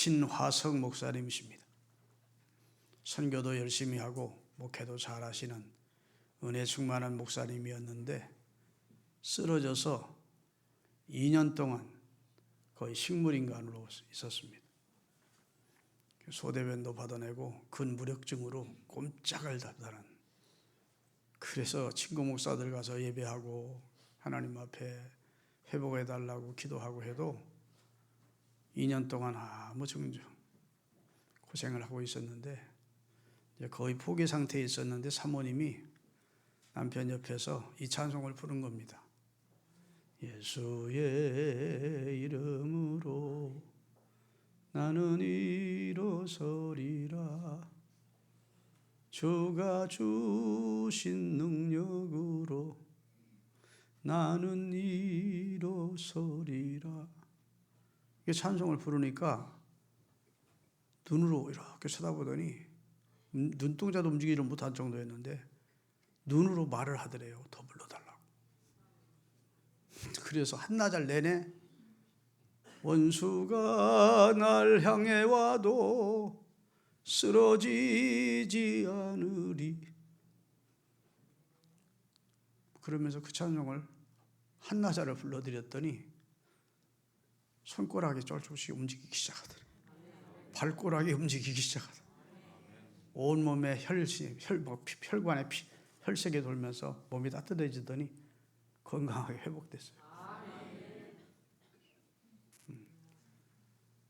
신화석 목사님이십니다. 선교도 열심히 하고 목회도 잘 하시는 은혜 충만한 목사님이었는데 쓰러져서 2년 동안 거의 식물인간으로 있었습니다. 소대변도 받아내고 근무력증으로 꼼짝을 못하는, 그래서 친구 목사들 가서 예배하고 하나님 앞에 회복해달라고 기도하고 해도 2년 동안 아무 증조 고생을 하고 있었는데 거의 포기 상태에 있었는데 사모님이 남편 옆에서 이 찬송을 부른 겁니다. 예수의 이름으로 나는 일어서리라, 주가 주신 능력으로 나는 일어서리라. 이 찬송을 부르니까 눈으로 이렇게 쳐다보더니 눈동자도 움직이지 못한 정도였는데 눈으로 말을 하더래요. 더 불러달라고. 그래서 한나절 내내 원수가 날 향해 와도 쓰러지지 않으리, 그러면서 그 찬송을 한나절을 불러드렸더니 손가락이 쫄쫄씩 움직이기 시작하더래요. 발가락이 움직이기 시작하더래요. 온몸에 혈관에 혈색이 돌면서 몸이 따뜻해지더니 건강하게 회복됐어요.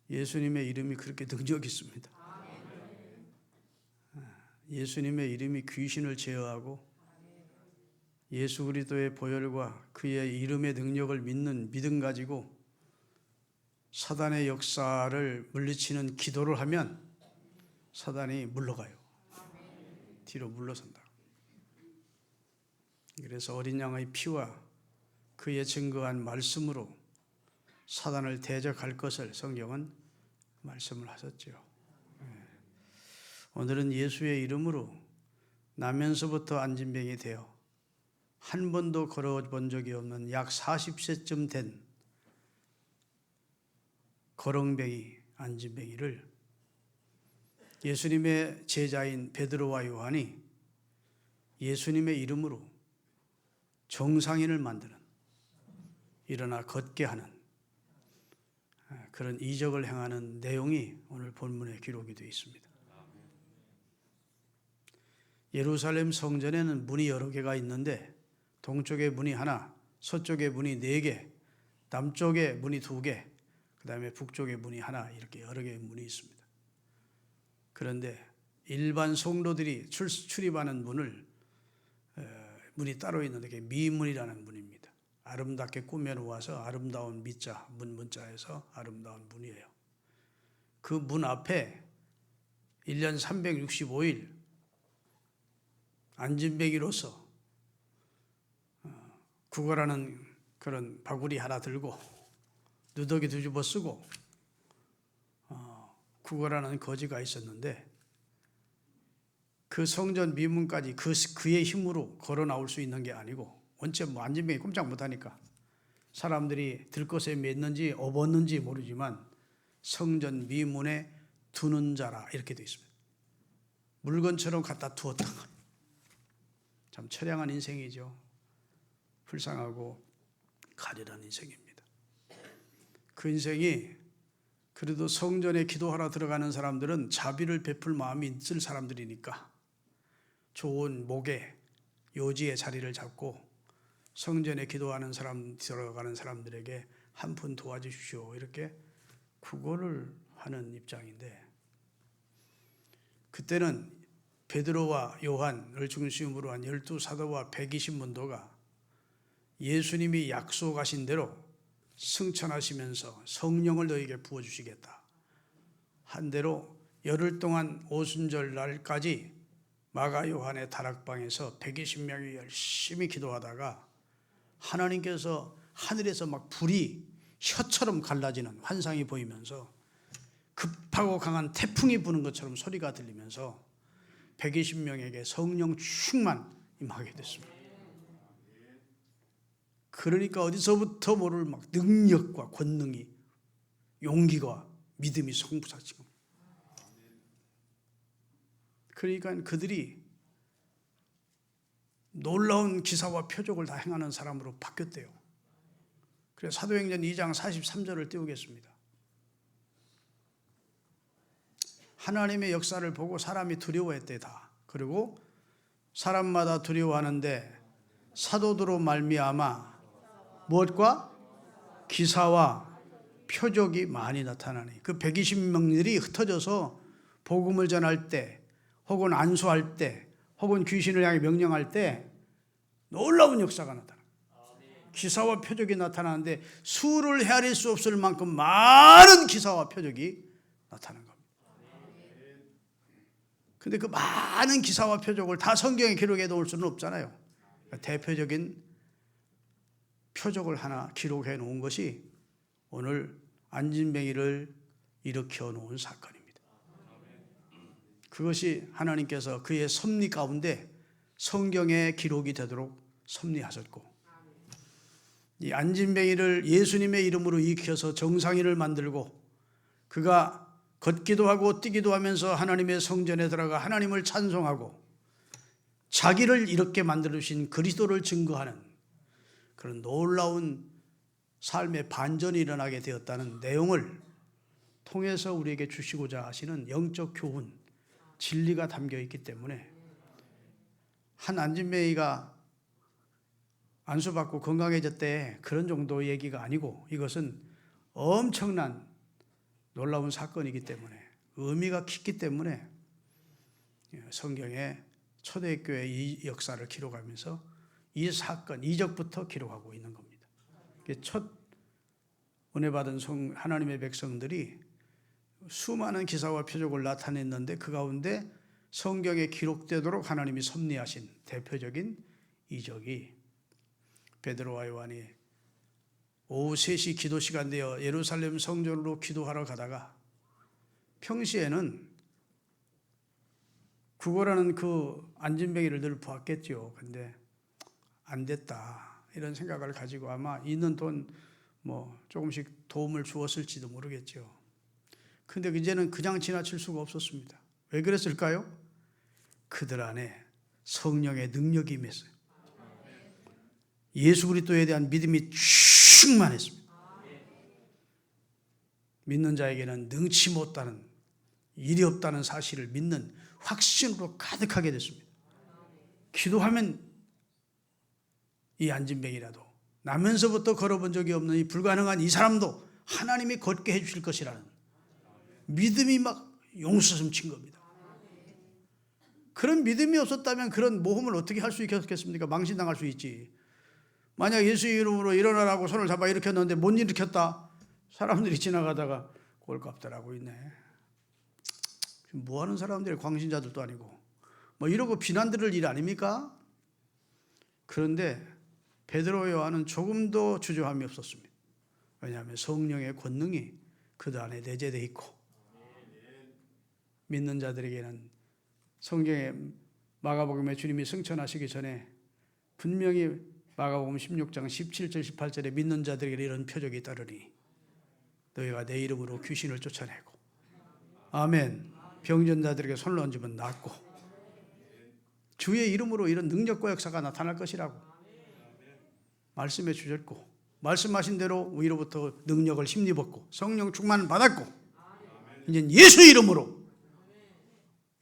예수님의 이름이 그렇게 능력이 있습니다. 예수님의 이름이 귀신을 제어하고 예수 그리스도의 보혈과 그의 이름의 능력을 믿는 믿음 가지고 사단의 역사를 물리치는 기도를 하면 사단이 물러가요. 뒤로 물러선다. 그래서 어린 양의 피와 그의 증거한 말씀으로 사단을 대적할 것을 성경은 말씀을 하셨죠. 오늘은 예수의 이름으로 나면서부터 안진병이 되어 한 번도 걸어본 적이 없는 약 40세쯤 된 거렁뱅이, 안진뱅이를 예수님의 제자인 베드로와 요한이 예수님의 이름으로 정상인을 만드는, 일어나 걷게 하는 그런 이적을 행하는 내용이 오늘 본문에 기록이 되어 있습니다. 예루살렘 성전에는 문이 여러 개가 있는데 동쪽에 문이 하나, 서쪽에 문이 4개, 남쪽에 문이 2개, 그 다음에 북쪽에 문이 하나, 이렇게 여러 개의 문이 있습니다. 그런데 일반 성도들이 출입하는 문이 따로 있는데 그게 미문이라는 문입니다. 아름답게 꾸며놓아서 아름다운 미자, 문자에서 아름다운 문이에요. 그 문 앞에 1년 365일 안진뱅이로서 구걸하는 그런 바구리 하나 들고 누더기 뒤집어 쓰고 구걸하는 거지가 있었는데 그 성전 미문까지 그의 힘으로 걸어 나올 수 있는 게 아니고, 원체 안진뱅이 꼼짝 못하니까 사람들이 들것에 맸는지 업었는지 모르지만 성전 미문에 두는 자라 이렇게 되어 있습니다. 물건처럼 갖다 두었다. 참 처량한 인생이죠. 불쌍하고 가련한 인생입니다. 그 인생이 그래도 성전에 기도하러 들어가는 사람들은 자비를 베풀 마음이 있을 사람들이니까 좋은 목에 요지의 자리를 잡고 성전에 기도하는 사람, 들어가는 사람들에게 한 푼 도와주십시오, 이렇게 구걸을 하는 입장인데, 그때는 베드로와 요한을 중심으로 한 12사도와 120문도가 예수님이 약속하신 대로 승천하시면서 성령을 너에게 부어주시겠다 한 대로 열흘 동안 오순절 날까지 마가 요한의 다락방에서 120명이 열심히 기도하다가 하나님께서 하늘에서 막 불이 혀처럼 갈라지는 환상이 보이면서 급하고 강한 태풍이 부는 것처럼 소리가 들리면서 120명에게 성령 충만 임하게 됐습니다. 그러니까 어디서부터 모를 막 능력과 권능이, 용기가, 믿음이 성부사진 겁니다. 그러니까 그들이 놀라운 기사와 표적을 다 행하는 사람으로 바뀌었대요. 그래서 사도행전 2장 43절을 띄우겠습니다. 하나님의 역사를 보고 사람이 두려워했대 다. 그리고 사람마다 두려워하는데 사도들로 말미암아 무엇과 기사와 표적이 많이 나타나니 그 120명들이 흩어져서 복음을 전할 때 혹은 안수할 때 혹은 귀신을 향해 명령할 때 놀라운 역사가 나타납니다. 기사와 표적이 나타나는데 수를 헤아릴 수 없을 만큼 많은 기사와 표적이 나타난 겁니다. 근데 그 많은 기사와 표적을 다 성경에 기록해 놓을 수는 없잖아요. 대표적인 표적을 하나 기록해 놓은 것이 오늘 안진뱅이를 일으켜 놓은 사건입니다. 그것이 하나님께서 그의 섭리 가운데 성경에 기록이 되도록 섭리하셨고, 이 안진뱅이를 예수님의 이름으로 일으켜서 정상인을 만들고 그가 걷기도 하고 뛰기도 하면서 하나님의 성전에 들어가 하나님을 찬송하고 자기를 이렇게 만들어주신 그리스도를 증거하는 그런 놀라운 삶의 반전이 일어나게 되었다는 내용을 통해서 우리에게 주시고자 하시는 영적 교훈, 진리가 담겨 있기 때문에 한 안진뱅이가 안수받고 건강해졌대 그런 정도 얘기가 아니고 이것은 엄청난 놀라운 사건이기 때문에 의미가 깊기 때문에 성경에 초대교회의 이 역사를 기록하면서 이 사건, 이적부터 기록하고 있는 겁니다. 첫 은혜 받은 하나님의 백성들이 수많은 기사와 표적을 나타냈는데 그 가운데 성경에 기록되도록 하나님이 섭리하신 대표적인 이적이 베드로와 요한이 오후 3시 기도 시간 되어 예루살렘 성전으로 기도하러 가다가 평시에는 구걸하는 그 안진뱅이를 늘 보았겠죠. 근데 안 됐다 이런 생각을 가지고 아마 있는 돈 조금씩 도움을 주었을지도 모르겠죠. 근데 이제는 그냥 지나칠 수가 없었습니다. 왜 그랬을까요? 그들 안에 성령의 능력이 임했어요. 예수 그리스도에 대한 믿음이 충만했습니다. 믿는 자에게는 능치 못하는 일이 없다는 사실을 믿는 확신으로 가득하게 됐습니다. 기도하면 이 안진뱅이라도 나면서부터 걸어본 적이 없는 이 불가능한 이 사람도 하나님이 걷게 해주실 것이라는 믿음이 막 용수섬친 겁니다. 그런 믿음이 없었다면 그런 모험을 어떻게 할 수 있겠습니까? 망신당할 수 있지. 만약 예수의 이름으로 일어나라고 손을 잡아 일으켰는데 못 일으켰다. 사람들이 지나가다가 꼴값들하고 있네. 뭐하는 사람들이 광신자들도 아니고 이러고 비난 들을 일 아닙니까? 그런데 베드로 요한은 조금도 주저함이 없었습니다. 왜냐하면 성령의 권능이 그들 안에 내재되어 있고 믿는 자들에게는 성경에 마가복음에 주님이 승천하시기 전에 분명히 마가복음 16장 17절 18절에 믿는 자들에게 이런 표적이 따르니 너희가 내 이름으로 귀신을 쫓아내고 아멘 병든 자들에게 손을 얹으면 낫고 주의 이름으로 이런 능력과 역사가 나타날 것이라고 말씀해 주셨고 말씀하신 대로 위로부터 능력을 힘입었고 성령 충만을 받았고 이제 예수 이름으로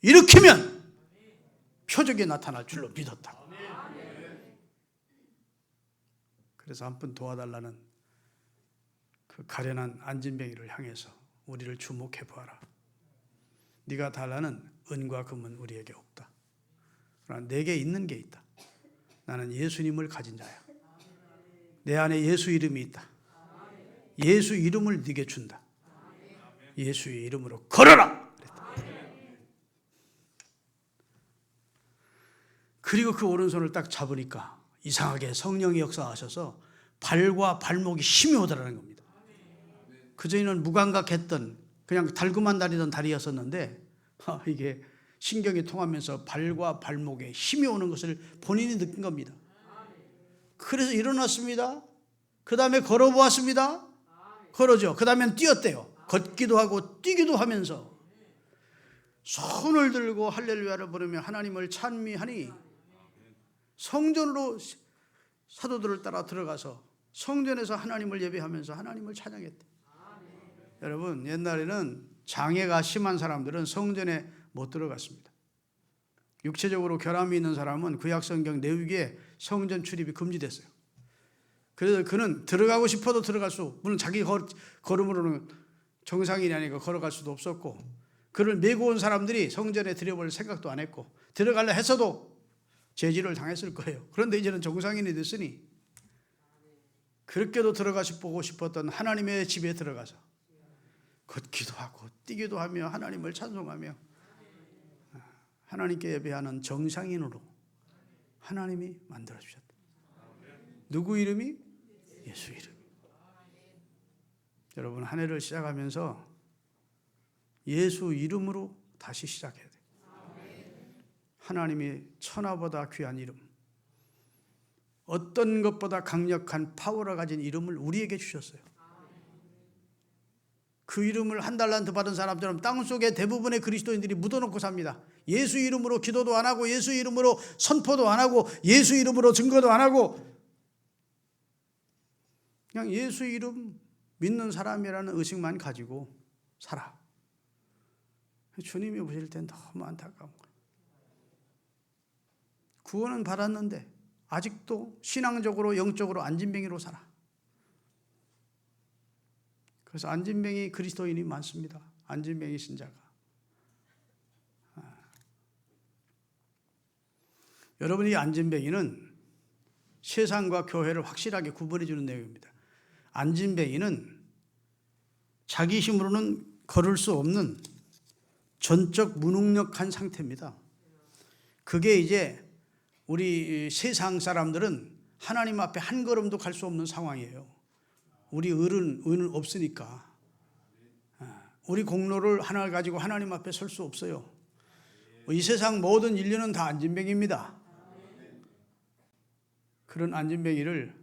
일으키면 표적이 나타날 줄로 믿었다. 그래서 한 번 도와달라는 그 가련한 안진뱅이를 향해서 우리를 주목해 보아라. 네가 달라는 은과 금은 우리에게 없다. 그러나 내게 있는 게 있다. 나는 예수님을 가진 자야. 내 안에 예수 이름이 있다. 예수 이름을 네게 준다. 예수의 이름으로 걸어라. 그리고 그 오른손을 딱 잡으니까 이상하게 성령이 역사하셔서 발과 발목이 힘이 오더라는 겁니다. 그전에는 무감각했던 그냥 달고만 다니던 다리였었는데 이게 신경이 통하면서 발과 발목에 힘이 오는 것을 본인이 느낀 겁니다. 그래서 일어났습니다. 그 다음에 걸어보았습니다. 걸어죠. 그 다음엔 뛰었대요. 걷기도 하고 뛰기도 하면서 손을 들고 할렐루야를 부르며 하나님을 찬미하니 성전으로 사도들을 따라 들어가서 성전에서 하나님을 예배하면서 하나님을 찬양했대. 여러분, 옛날에는 장애가 심한 사람들은 성전에 못 들어갔습니다. 육체적으로 결함이 있는 사람은 구약성경 내위기에 성전 출입이 금지됐어요. 그래서 그는 들어가고 싶어도 들어갈 수, 물론 자기 걸음으로는 정상인이 아니고 걸어갈 수도 없었고, 그를 메고 온 사람들이 성전에 들여볼 생각도 안 했고, 들어가려 했어도 제지를 당했을 거예요. 그런데 이제는 정상인이 됐으니 그렇게도 들어가고 싶었던 하나님의 집에 들어가서 걷기도 하고 뛰기도 하며 하나님을 찬송하며 하나님께 예배하는 정상인으로 하나님이 만들어주셨다. 누구 이름이? 예수 이름. 여러분, 한 해를 시작하면서 예수 이름으로 다시 시작해야 돼요. 하나님이 천하보다 귀한 이름, 어떤 것보다 강력한 파워를 가진 이름을 우리에게 주셨어요. 그 이름을 한 달란트 받은 사람처럼 땅속에 대부분의 그리스도인들이 묻어놓고 삽니다. 예수 이름으로 기도도 안 하고 예수 이름으로 선포도 안 하고 예수 이름으로 증거도 안 하고 그냥 예수 이름 믿는 사람이라는 의식만 가지고 살아. 주님이 보실 땐 너무 안타까운 거예요. 구원은 받았는데 아직도 신앙적으로 영적으로 안진뱅이로 살아. 그래서 안진뱅이 그리스도인이 많습니다. 안진뱅이 신자가. 여러분이 안진뱅이는 세상과 교회를 확실하게 구분해 주는 내용입니다. 안진뱅이는 자기 힘으로는 걸을 수 없는 전적 무능력한 상태입니다. 그게 이제 우리 세상 사람들은 하나님 앞에 한 걸음도 갈 수 없는 상황이에요. 우리 의는 없으니까. 우리 공로를 하나 가지고 하나님 앞에 설 수 없어요. 이 세상 모든 인류는 다 안진뱅이입니다. 그런 안진뱅이를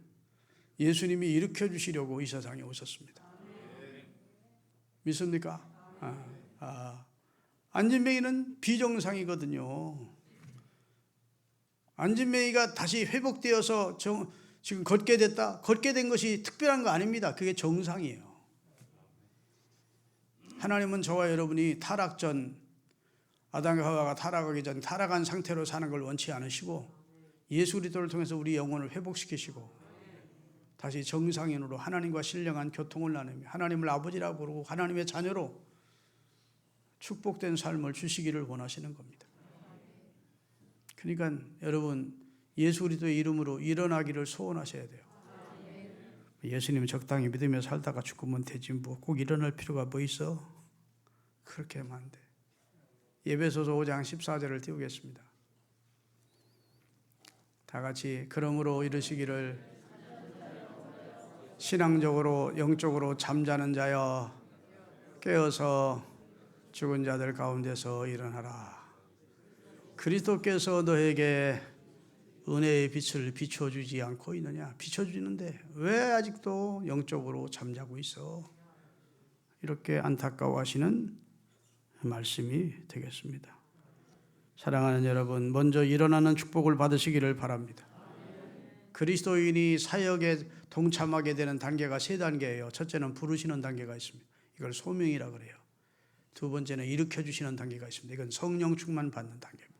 예수님이 일으켜 주시려고 이 세상에 오셨습니다. 믿습니까? 안진뱅이는 비정상이거든요. 안진뱅이가 다시 회복되어서 지금 걷게 됐다. 걷게 된 것이 특별한 거 아닙니다. 그게 정상이에요. 하나님은 저와 여러분이 타락 전, 아담과 하와가 타락하기 전 타락한 상태로 사는 걸 원치 않으시고 예수 그리스도를 통해서 우리 영혼을 회복시키시고 다시 정상인으로 하나님과 신령한 교통을 나누며 하나님을 아버지라고 부르고 하나님의 자녀로 축복된 삶을 주시기를 원하시는 겁니다. 그러니까 여러분, 예수 그리스도의 이름으로 일어나기를 소원하셔야 돼요. 예수님은 적당히 믿으며 살다가 죽으면 되지 뭐 꼭 일어날 필요가 뭐 있어? 그렇게 하면 안 돼. 에베소서 5장 14절을 띄우겠습니다. 다 같이 그러므로 이르시기를 신앙적으로 영적으로 잠자는 자여 깨어서 죽은 자들 가운데서 일어나라. 그리스도께서 너에게 은혜의 빛을 비춰주지 않고 있느냐? 비춰주는데 왜 아직도 영적으로 잠자고 있어? 이렇게 안타까워하시는 말씀이 되겠습니다. 사랑하는 여러분, 먼저 일어나는 축복을 받으시기를 바랍니다. 그리스도인이 사역에 동참하게 되는 단계가 세 단계예요. 첫째는 부르시는 단계가 있습니다. 이걸 소명이라 그래요. 두 번째는 일으켜 주시는 단계가 있습니다. 이건 성령 충만 받는 단계입니다.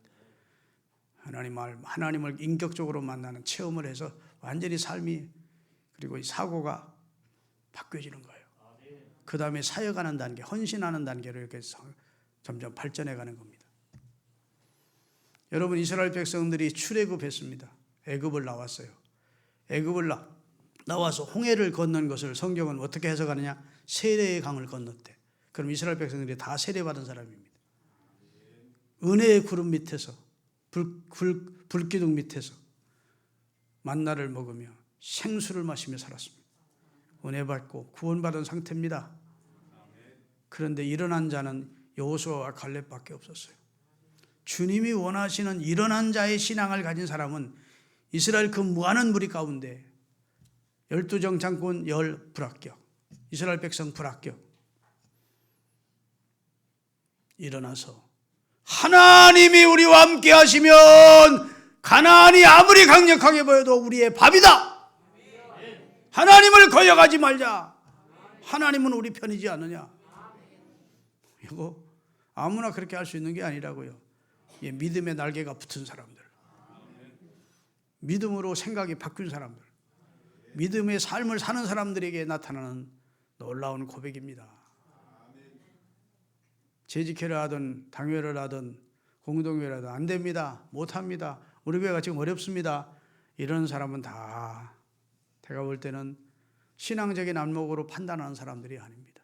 하나님을 인격적으로 만나는 체험을 해서 완전히 삶이 그리고 사고가 바뀌어지는 거예요. 그 다음에 사역하는 단계, 헌신하는 단계로 이렇게 점점 발전해가는 겁니다. 여러분, 이스라엘 백성들이 출애굽했습니다. 애굽을 나왔어요. 애굽을 나와서 홍해를 건넌 것을 성경은 어떻게 해석하느냐? 세례의 강을 건넜대. 그럼 이스라엘 백성들이 다 세례받은 사람입니다. 은혜의 구름 밑에서 불기둥 밑에서 만나를 먹으며 생수를 마시며 살았습니다. 은혜 받고 구원받은 상태입니다. 그런데 일어난 자는 여호수아와 갈렙밖에 없었어요. 주님이 원하시는 일어난 자의 신앙을 가진 사람은 이스라엘 그 무한한 무리 가운데 12정 장군 열 불합격, 이스라엘 백성 불합격, 일어나서 하나님이 우리와 함께 하시면 가나안이 아무리 강력하게 보여도 우리의 밥이다. 하나님을 거역하지 말자. 하나님은 우리 편이지 않느냐. 이거 아무나 그렇게 할 수 있는 게 아니라고요. 믿음의 날개가 붙은 사람들, 믿음으로 생각이 바뀐 사람들, 믿음의 삶을 사는 사람들에게 나타나는 놀라운 고백입니다. 재직회를 하든 당회를 하든 공동회를 하든 안 됩니다, 못합니다, 우리 교회가 지금 어렵습니다, 이런 사람은 다 제가 볼 때는 신앙적인 안목으로 판단하는 사람들이 아닙니다.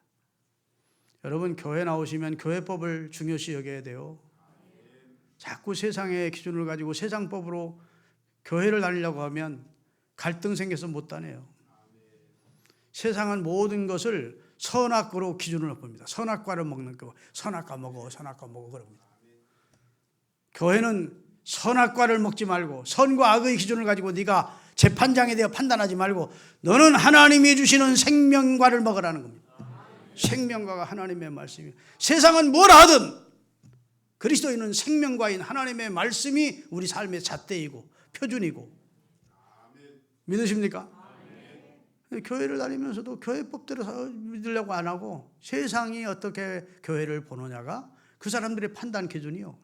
여러분, 교회 나오시면 교회법을 중요시 여겨야 돼요. 자꾸 세상의 기준을 가지고 세상법으로 교회를 다니려고 하면 갈등 생겨서 못 다녀요. 세상은 모든 것을 선악과로 기준을 봅니다. 선악과를 먹는 거, 선악과 먹어, 선악과 먹어 그럽니다. 교회는 선악과를 먹지 말고 선과 악의 기준을 가지고 네가 재판장에 대해 판단하지 말고 너는 하나님이 주시는 생명과를 먹으라는 겁니다. 생명과가 하나님의 말씀이에요. 세상은 뭘 하든 그리스도인은 생명과인 하나님의 말씀이 우리 삶의 잣대이고 표준이고. 믿으십니까? 교회를 다니면서도 교회법대로 믿으려고 안 하고 세상이 어떻게 교회를 보느냐가 그 사람들의 판단 기준이요.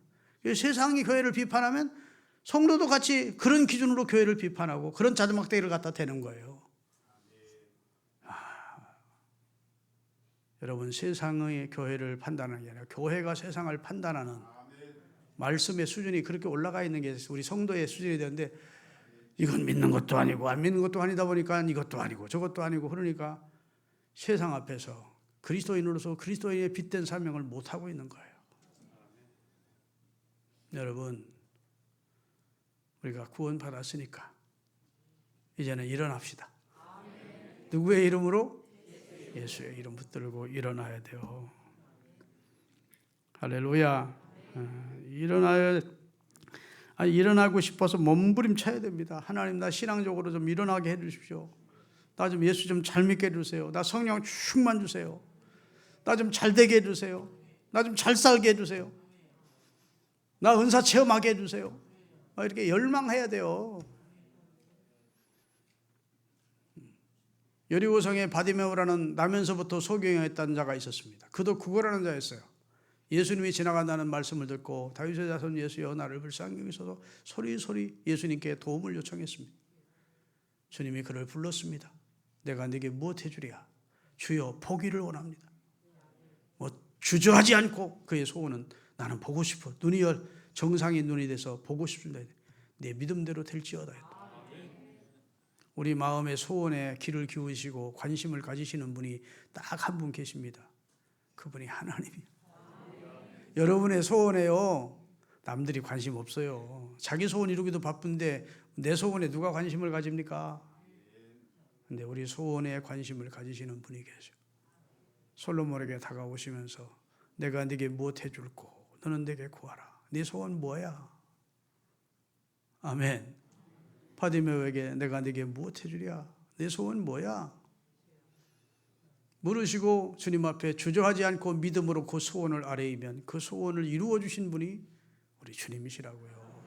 세상이 교회를 비판하면 성도도 같이 그런 기준으로 교회를 비판하고 그런 자두막대기를 갖다 대는 거예요. 여러분, 세상의 교회를 판단하는 게 아니라 교회가 세상을 판단하는 말씀의 수준이 그렇게 올라가 있는 게 우리 성도의 수준이 되는데, 이건 믿는 것도 아니고 안 믿는 것도 아니다 보니까 이것도 아니고 저것도 아니고, 그러니까 세상 앞에서 그리스도인으로서 그리스도인의 빛된 사명을 못하고 있는 거예요. 여러분, 우리가 구원받았으니까 이제는 일어납시다. 누구의 이름으로? 예수의 이름 붙들고 일어나야 돼요. 할렐루야. 일어나고 싶어서 몸부림쳐야 됩니다. 하나님, 나 신앙적으로 좀 일어나게 해주십시오. 나 좀 예수 좀 잘 믿게 해주세요. 나 성령 충만 주세요. 나 좀 잘 되게 해주세요. 나 좀 잘 살게 해주세요. 나 은사 체험하게 해주세요. 이렇게 열망해야 돼요. 여리고성에 바디메오라는 나면서부터 소경했던 자가 있었습니다. 그도 구걸하는 자였어요. 예수님이 지나간다는 말씀을 듣고 다윗의 자손 예수여 나를 불쌍히 여기소서 소리소리 예수님께 도움을 요청했습니다. 주님이 그를 불렀습니다. 내가 네게 무엇 해주랴? 주여 보기를 원합니다. 주저하지 않고 그의 소원은 나는 보고 싶어. 눈이 정상인 눈이 돼서 보고 싶습니다. 내 믿음대로 될지어다. 우리 마음의 소원에 귀를 기울이시고 관심을 가지시는 분이 딱 한 분 계십니다. 그분이 하나님이에요. 여러분의 소원에요, 남들이 관심 없어요. 자기 소원 이루기도 바쁜데 내 소원에 누가 관심을 가집니까? 근데 우리 소원에 관심을 가지시는 분이 계셔. 솔로몬에게 다가오시면서 내가 네게 무엇 해줄꼬? 너는 내게 구하라. 네 소원 뭐야? 아멘. 바디메오에게 내가 네게 무엇 해주랴? 내 소원 뭐야? 물으시고 주님 앞에 주저하지 않고 믿음으로 그 소원을 아뢰이면 그 소원을 이루어 주신 분이 우리 주님이시라고요.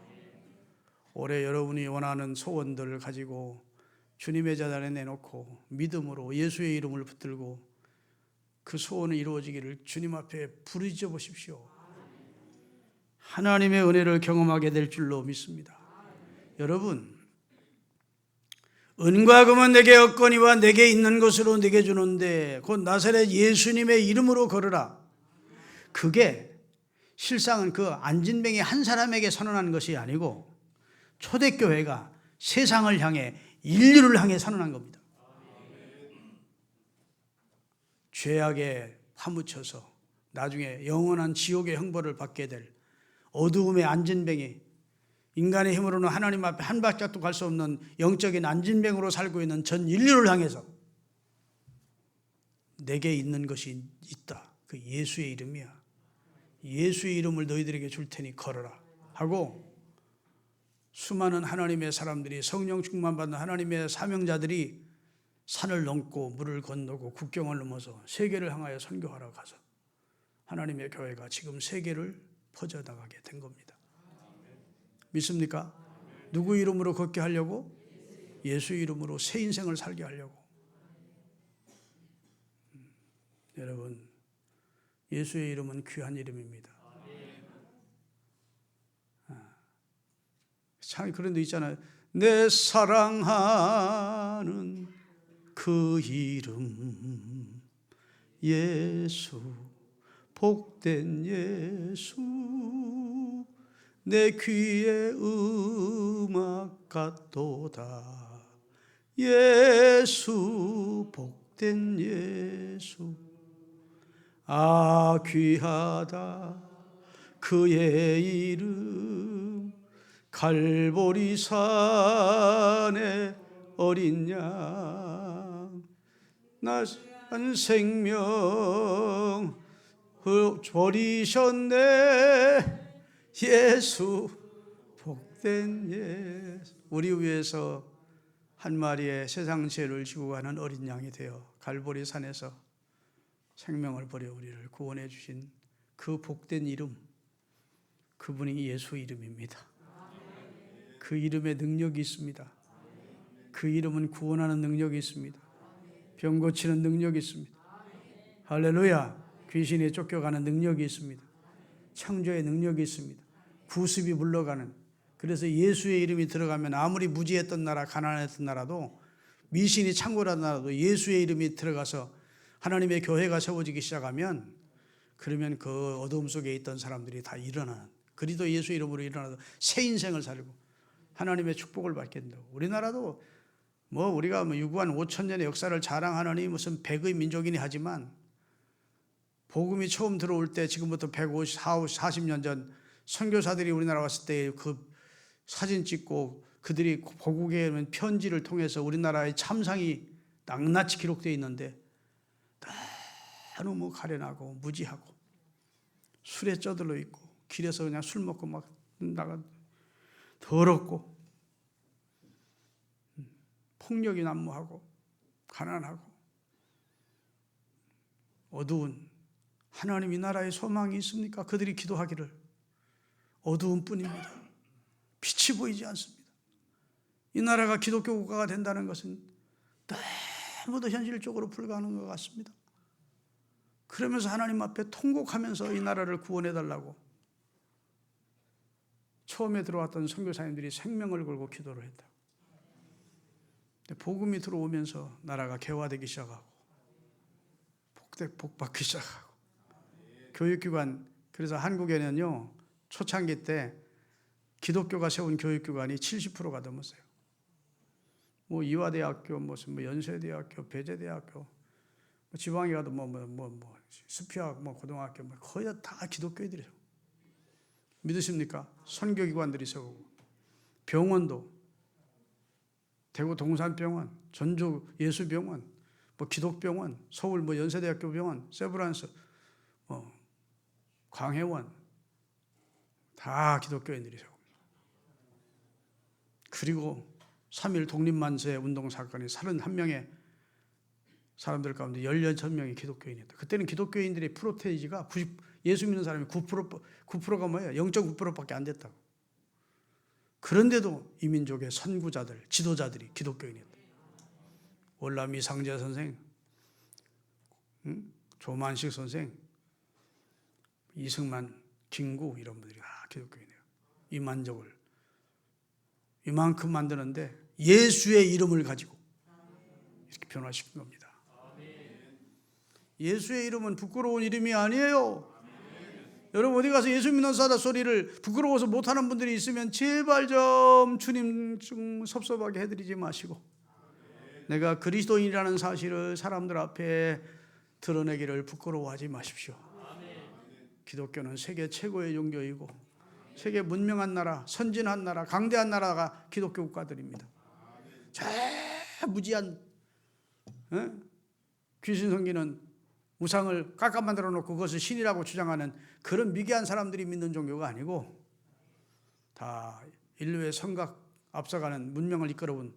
올해 여러분이 원하는 소원들을 가지고 주님의 자단에 내놓고 믿음으로 예수의 이름을 붙들고 그 소원이 이루어지기를 주님 앞에 부르짖어 보십시오. 하나님의 은혜를 경험하게 될 줄로 믿습니다. 여러분, 은과 금은 내게 없거니와 내게 있는 것으로 내게 주는데 곧 나사렛 예수님의 이름으로 걸으라. 그게 실상은 그 안진뱅이 한 사람에게 선언한 것이 아니고 초대교회가 세상을 향해 인류를 향해 선언한 겁니다. 죄악에 파묻혀서 나중에 영원한 지옥의 형벌을 받게 될 어두움의 안진뱅이, 인간의 힘으로는 하나님 앞에 한 발짝도 갈 수 없는 영적인 안진뱅으로 살고 있는 전 인류를 향해서 내게 있는 것이 있다. 그 예수의 이름이야. 예수의 이름을 너희들에게 줄 테니 걸어라 하고 수많은 하나님의 사람들이, 성령 충만받는 하나님의 사명자들이 산을 넘고 물을 건너고 국경을 넘어서 세계를 향하여 선교하러 가서 하나님의 교회가 지금 세계를 퍼져나가게 된 겁니다. 믿습니까? 누구 이름으로 걷게 하려고? 예수 이름으로 새 인생을 살게 하려고. 여러분, 예수의 이름은 귀한 이름입니다. 참 그런 데 있잖아요. 내 사랑하는 그 이름 예수, 복된 예수, 내 귀에 음악 같도다. 예수, 복된 예수, 아 귀하다 그의 이름. 갈보리 산의 어린 양, 나 생명 버리셨네. 예수, 복된 예수. 우리 위해서 한 마리의 세상 죄를 지고 가는 어린 양이 되어 갈보리 산에서 생명을 버려 우리를 구원해 주신 그 복된 이름, 그분이 예수 이름입니다. 그 이름에 능력이 있습니다. 그 이름은 구원하는 능력이 있습니다. 병 고치는 능력이 있습니다. 할렐루야. 귀신에 쫓겨가는 능력이 있습니다. 창조의 능력이 있습니다. 구습이 물러가는. 그래서 예수의 이름이 들어가면 아무리 무지했던 나라, 가난했던 나라도, 미신이 창궐한 나라도 예수의 이름이 들어가서 하나님의 교회가 세워지기 시작하면, 그러면 그 어두움 속에 있던 사람들이 다 일어나는, 그리스도 예수 이름으로 일어나서 새 인생을 살고 하나님의 축복을 받게 된다고. 우리나라도 우리가 유구한 5,000년의 역사를 자랑하느니 무슨 백의 민족이니 하지만, 복음이 처음 들어올 때 지금부터 150, 40년 전 선교사들이 우리나라 왔을 때 그 사진 찍고 그들이 보국에 있는 편지를 통해서 우리나라의 참상이 낱낱이 기록되어 있는데, 너무 가련하고 무지하고 술에 쩌들러 있고 길에서 그냥 술 먹고 막 나가 더럽고 폭력이 난무하고 가난하고 어두운, 하나님 이 나라에 소망이 있습니까? 그들이 기도하기를 어두운 뿐입니다. 빛이 보이지 않습니다. 이 나라가 기독교 국가가 된다는 것은 너무도 현실적으로 불가능한 것 같습니다. 그러면서 하나님 앞에 통곡하면서 이 나라를 구원해달라고 처음에 들어왔던 선교사님들이 생명을 걸고 기도를 했다. 복음이 들어오면서 나라가 개화되기 시작하고 복받기 시작하고 교육기관, 그래서 한국에는요 초창기 때 기독교가 세운 교육기관이 70%가 넘었어요. 이화대학교, 무슨 연세대학교, 배재대학교, 지방에 가도 수피학, 고등학교, 거의 다 기독교인들이에요. 믿으십니까? 선교기관들이 세우고, 병원도 대구 동산병원, 전주 예수병원, 기독병원, 서울 연세대학교 병원, 세브란스, 광해원, 다 기독교인들이 세웁니다. 그리고 3.1 독립만세 운동 사건이 31명의 사람들 가운데 16,000명이 기독교인이었다. 그때는 기독교인들의 프로테이지가 예수 믿는 사람이 9%가 뭐예요? 0.9%밖에 안 됐다고. 그런데도 이 민족의 선구자들, 지도자들이 기독교인이었다. 월남 이상재 선생, 조만식 선생, 이승만, 김구 이런 분들이 다 기독교인이에요. 이 만족을 이만큼 만드는데 예수의 이름을 가지고 이렇게 변화시킨 겁니다. 예수의 이름은 부끄러운 이름이 아니에요. 여러분 어디 가서 예수 믿는 사다 소리를 부끄러워서 못하는 분들이 있으면 제발 좀 주님 좀 섭섭하게 해드리지 마시고, 내가 그리스도인이라는 사실을 사람들 앞에 드러내기를 부끄러워하지 마십시오. 기독교는 세계 최고의 종교이고 세계 문명한 나라, 선진한 나라, 강대한 나라가 기독교 국가들입니다. 저 무지한 귀신 섬기는 우상을 깎아 만들어 놓고 그것을 신이라고 주장하는 그런 미개한 사람들이 믿는 종교가 아니고, 다 인류의 성각 앞서가는 문명을 이끌어온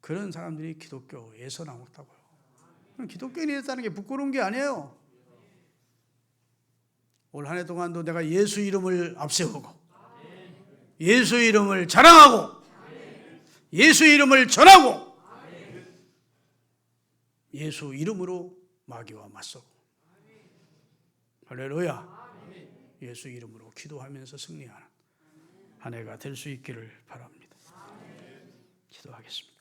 그런 사람들이 기독교에서 나왔다고요. 기독교인이 됐다는 게 부끄러운 게 아니에요. 올 한 해 동안도 내가 예수 이름을 앞세우고 예수 이름을 자랑하고 예수 이름을 전하고 예수 이름으로 마귀와 맞서고, 할렐루야. 예수 이름으로 기도하면서 승리하는 한 해가 될 수 있기를 바랍니다. 기도하겠습니다.